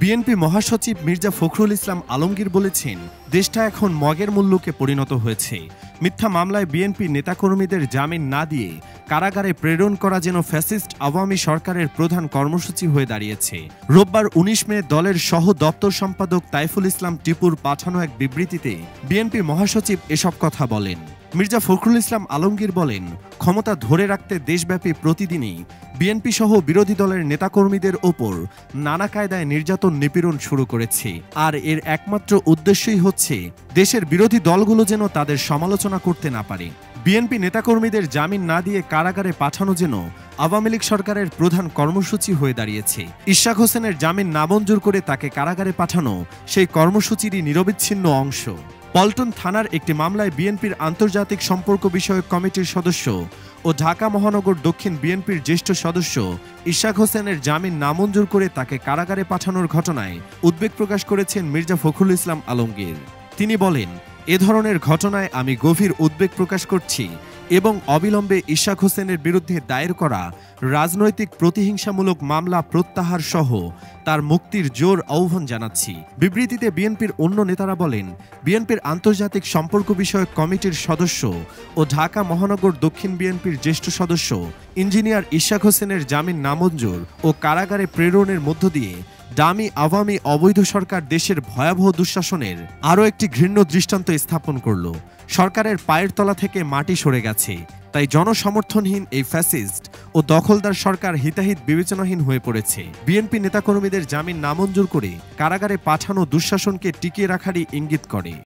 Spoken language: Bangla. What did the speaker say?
বিএনপি মহাসচিব মির্জা ফখরুল ইসলাম আলমগীর বলেছেন, দেশটা এখন মগের মূল্যকে পরিণত হয়েছে। মিথ্যা মামলায় বিএনপি নেতাকর্মীদের জামিন না দিয়ে কারাগারে প্রেরণ করা যেন ফ্যাসিস্ট আওয়ামী সরকারের প্রধান কর্মসূচি হয়ে দাঁড়িয়েছে। রোববার ১৯ মে দলের সহ দপ্তর সম্পাদক তাইফুল ইসলাম টিপুর পাঠানো এক বিবৃতিতে বিএনপি মহাসচিব এসব কথা বলেন। মির্জা ফখরুল ইসলাম আলমগীর বলেন, ক্ষমতা ধরে রাখতে দেশব্যাপী প্রতিদিনই বিএনপি সহ বিরোধী দলের নেতাকর্মীদের ওপর নানা কায়দায় নির্যাতন নিপীড়ন শুরু করেছে। আর এর একমাত্র উদ্দেশ্যই হচ্ছে দেশের বিরোধী দলগুলো যেন তাদের সমালোচনা করতে না পারে। বিএনপি নেতাকর্মীদের জামিন না দিয়ে কারাগারে পাঠানো যেন আওয়ামী লীগ সরকারের প্রধান কর্মসূচি হয়ে দাঁড়িয়েছে। ইশাক হোসেনের জামিন নামঞ্জুর করে তাকে কারাগারে পাঠানো সেই কর্মসূচিরই নিরবিচ্ছিন্ন অংশ। পল্টন থানার একটি মামলায় বিএনপির আন্তর্জাতিক সম্পর্ক বিষয়ক কমিটির সদস্য ও ঢাকা মহানগর দক্ষিণ বিএনপির জ্যেষ্ঠ সদস্য ইশাক হোসেনের জামিন নামঞ্জুর করে তাকে কারাগারে পাঠানোর ঘটনায় উদ্বেগ প্রকাশ করেছেন মির্জা ফখরুল ইসলাম আলমগীর। তিনি বলেন, এ ধরনের ঘটনায় আমি গভীর উদ্বেগ প্রকাশ করছি এবং অবিলম্বে ইশাক হোসেনের বিরুদ্ধে দায়ের করা রাজনৈতিক প্রতিহিংসামূলক মামলা প্রত্যাহার সহ তার মুক্তির জোর আহ্বান জানাচ্ছি। বিবৃতিতে বিএনপির অন্য নেতারা বলেন, বিএনপির আন্তর্জাতিক সম্পর্ক বিষয়ক কমিটির সদস্য ও ঢাকা মহানগর দক্ষিণ বিএনপির জ্যেষ্ঠ সদস্য ইঞ্জিনিয়ার ইশাক হোসেনের জামিন নামঞ্জুর ও কারাগারে প্রেরণের মধ্য দিয়ে ডামি আওয়ামী অবৈধ সরকার দেশের ভয়াবহ দুঃশাসনের আরও একটি ঘৃণ্য দৃষ্টান্ত স্থাপন করল। সরকারের পায়ের তলা থেকে মাটি সরে গেছে। তাই জনসমর্থনহীন এই ফ্যাসিস্ট ও দখলদার সরকার হিতাহিত বিবেচনাহীন হয়ে পড়েছে। বিএনপি নেতাকর্মীদের জামিন নামঞ্জুর করে কারাগারে পাঠানো দুঃশাসনকে টিকিয়ে রাখারই ইঙ্গিত করে।